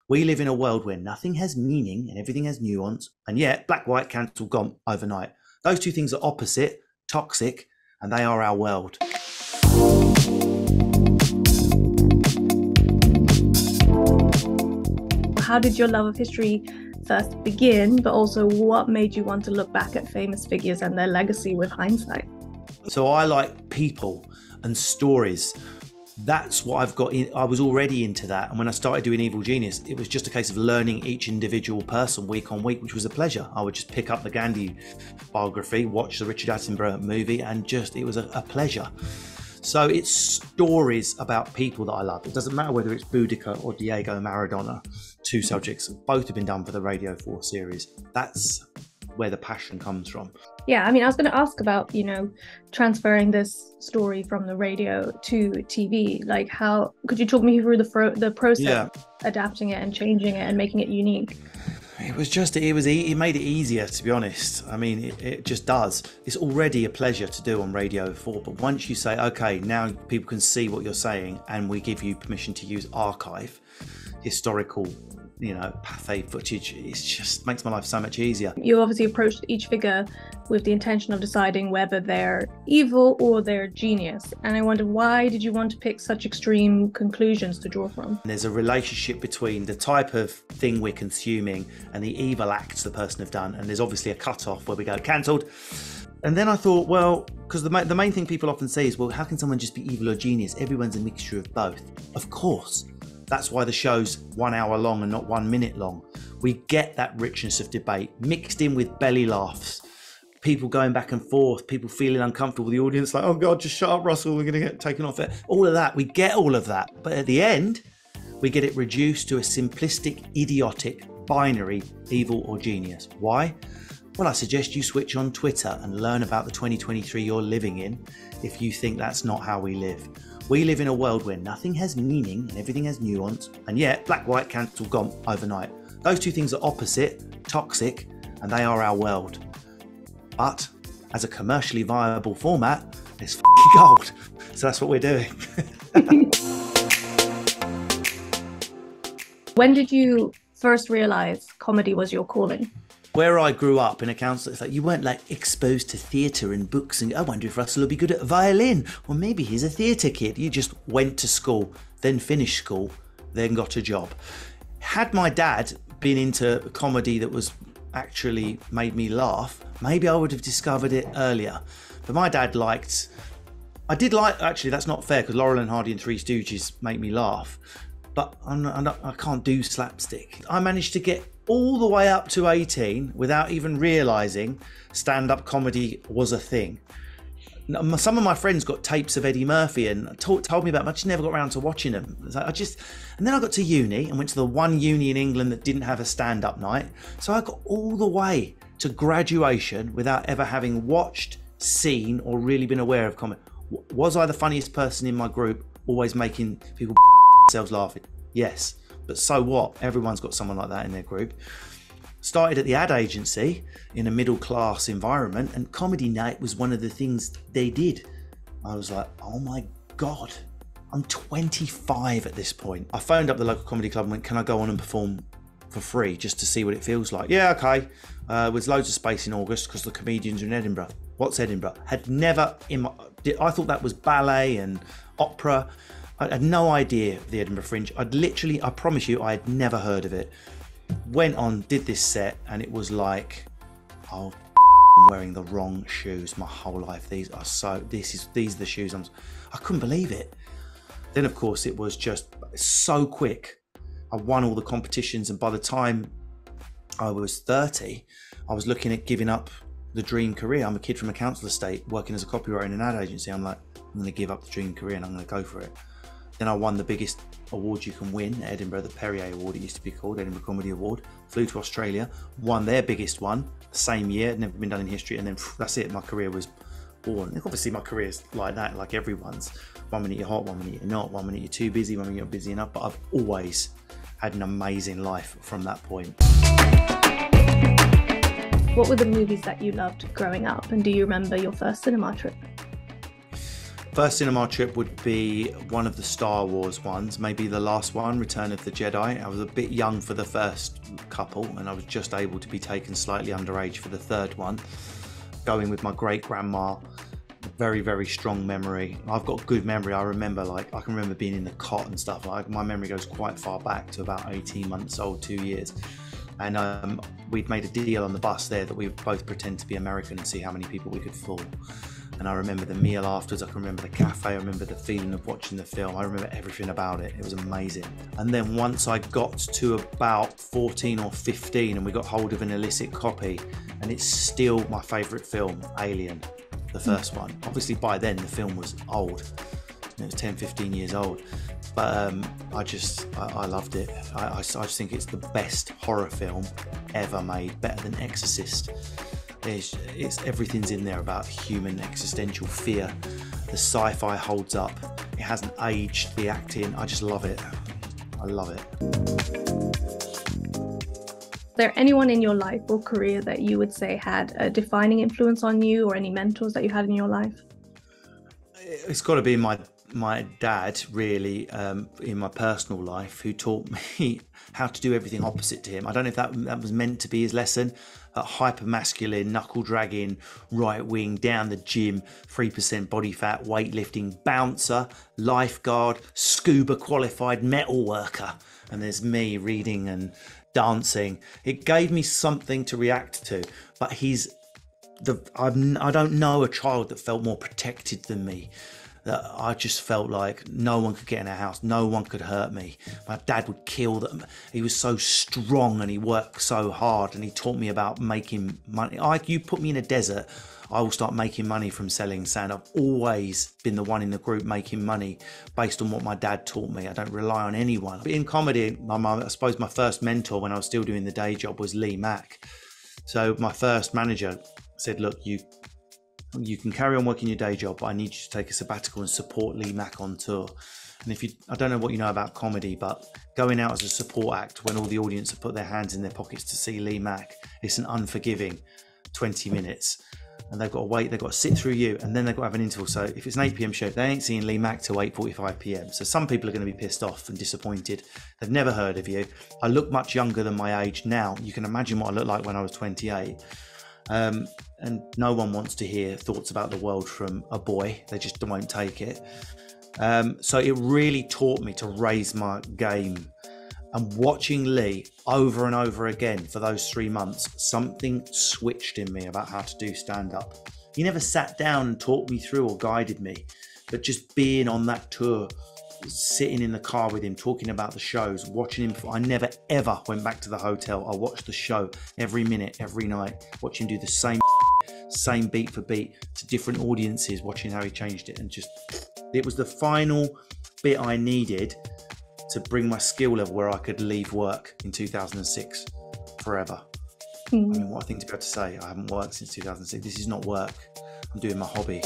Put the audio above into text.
We live in a world where nothing has meaning and everything has nuance, and yet black-white cancel gone overnight. Those two things are opposite, toxic, and they are our world. How did your love of history first begin, but also what made you want to look back at famous figures and their legacy with hindsight? So I like people and stories. That's what I've got in. I was already into that, and when I started doing Evil Genius, it was just a case of learning each individual person week on week, which was a pleasure. I would just pick up the Gandhi biography, watch the Richard Attenborough movie, and it was a pleasure. So it's stories about people that I love. It doesn't matter whether it's Boudica or Diego Maradona, two subjects. Both have been done for the Radio 4 series. That's where the passion comes from. Yeah, I mean, I was going to ask about, transferring this story from the radio to TV. Like, how could you talk me through the process of adapting it and changing it and making it unique? It made it easier, to be honest. I mean, it just does. It's already a pleasure to do on Radio 4, but once you say, okay, now people can see what you're saying, and we give you permission to use archive, historical, pathé footage, it just makes my life so much easier. You obviously approached each figure with the intention of deciding whether they're evil or they're genius. And I wonder, why did you want to pick such extreme conclusions to draw from? There's a relationship between the type of thing we're consuming and the evil acts the person have done. And there's obviously a cut-off where we go, cancelled. And then I thought, well, because the main thing people often say is, well, how can someone just be evil or genius? Everyone's a mixture of both. Of course. That's why the show's 1 hour long and not 1 minute long. We get that richness of debate mixed in with belly laughs, people going back and forth, people feeling uncomfortable, the audience like, oh God, just shut up, Russell, we're going to get taken off it. All of that, we get all of that. But at the end, we get it reduced to a simplistic, idiotic, binary, evil or genius. Why? Well, I suggest you switch on Twitter and learn about the 2023 you're living in if you think that's not how we live. We live in a world where nothing has meaning and everything has nuance, and yet black-white cancel gone overnight. Those two things are opposite, toxic, and they are our world. But as a commercially viable format, it's f***ing gold. So that's what we're doing. When did you first realise comedy was your calling? Where I grew up in a council, it's like you weren't like exposed to theatre and books and I wonder if Russell will be good at violin, or maybe he's a theatre kid. You just went to school, then finished school, then got a job. Had my dad been into comedy that was actually made me laugh, maybe I would have discovered it earlier. But my dad actually that's not fair, because Laurel and Hardy and Three Stooges make me laugh, but I can't do slapstick. I managed to get all the way up to 18 without even realising stand-up comedy was a thing. Some of my friends got tapes of Eddie Murphy and told me about them. I just never got around to watching them. And then I got to uni and went to the one uni in England that didn't have a stand-up night. So I got all the way to graduation without ever having watched, seen, or really been aware of comedy. Was I the funniest person in my group, always making people themselves laughing? Yes. But so what? Everyone's got someone like that in their group. Started at the ad agency in a middle class environment, and comedy night was one of the things they did. I was like, oh my God, I'm 25 at this point. I phoned up the local comedy club and went, can I go on and perform for free just to see what it feels like? Yeah, okay. There's loads of space in August because the comedians are in Edinburgh. What's Edinburgh? Had never I thought that was ballet and opera. I had no idea of the Edinburgh Fringe. I promise you, I had never heard of it. Went on, did this set, and it was like, oh, I'm wearing the wrong shoes my whole life. These are the shoes I couldn't believe it. Then of course it was just so quick. I won all the competitions, and by the time I was 30, I was looking at giving up the dream career. I'm a kid from a council estate working as a copywriter in an ad agency. I'm like, I'm going to give up the dream career and I'm going to go for it. Then I won the biggest award you can win at Edinburgh, the Perrier Award, it used to be called, Edinburgh Comedy Award. Flew to Australia, won their biggest one, the same year, never been done in history, and then that's it, my career was born. And obviously my career's like that, like everyone's. 1 minute you're hot, 1 minute you're not, 1 minute you're too busy, 1 minute you're busy enough, but I've always had an amazing life from that point. What were the movies that you loved growing up, and do you remember your first cinema trip? First cinema trip would be one of the Star Wars ones, maybe the last one, Return of the Jedi. I was a bit young for the first couple, and I was just able to be taken slightly underage for the third one. Going with my great-grandma, very, very strong memory. I've got good memory. I can remember being in the cot and stuff. Like, my memory goes quite far back to about 18 months old, 2 years. And we'd made a deal on the bus there that we would both pretend to be American and see how many people we could fool. And I remember the meal afterwards, I can remember the cafe, I remember the feeling of watching the film, I remember everything about it. It was amazing. And then once I got to about 14 or 15 and we got hold of an illicit copy, and it's still my favourite film, Alien, the first one. Obviously by then the film was old, it was 10, 15 years old. But I loved it. I just think it's the best horror film ever made, better than Exorcist. It's everything's in there about human existential fear. The sci-fi holds up. It hasn't aged, the acting. I just love it. I love it. Is there anyone in your life or career that you would say had a defining influence on you, or any mentors that you had in your life? It's got to be my dad, really, in my personal life, who taught me how to do everything opposite to him. I don't know if that was meant to be his lesson. Hyper masculine, knuckle dragging, right wing, down the gym, 3% body fat, weightlifting, bouncer, lifeguard, scuba qualified metal worker. And there's me reading and dancing. It gave me something to react to. But I don't know a child that felt more protected than me. That I just felt like no one could get in our house, no one could hurt me. My dad would kill them. He was so strong and he worked so hard, and he taught me about making money. You put me in a desert, I will start making money from selling sand. I've always been the one in the group making money based on what my dad taught me. I don't rely on anyone. But in comedy, I suppose my first mentor when I was still doing the day job was Lee Mack. So my first manager said, look, you can carry on working your day job, but I need you to take a sabbatical and support Lee Mack on tour. And I don't know what you know about comedy, but going out as a support act when all the audience have put their hands in their pockets to see Lee Mack, it's an unforgiving 20 minutes. And they've got to wait, they've got to sit through you, and then they've got to have an interval. So if it's an 8 p.m. show, they ain't seeing Lee Mack till 8:45 p.m. So some people are going to be pissed off and disappointed. They've never heard of you. I look much younger than my age now. You can imagine what I looked like when I was 28. And no one wants to hear thoughts about the world from a boy. They just won't take it. So it really taught me to raise my game. And watching Lee over and over again for those 3 months, something switched in me about how to do stand-up. He never sat down and talked me through or guided me, but just being on that tour, sitting in the car with him, talking about the shows, watching him. I never ever went back to the hotel. I watched the show every minute, every night, watch him do the same beat for beat to different audiences, watching how he changed it. And it was the final bit I needed to bring my skill level where I could leave work in 2006 forever. I mean, what a thing to be able to say. I haven't worked since 2006. This is not work. I'm doing my hobby.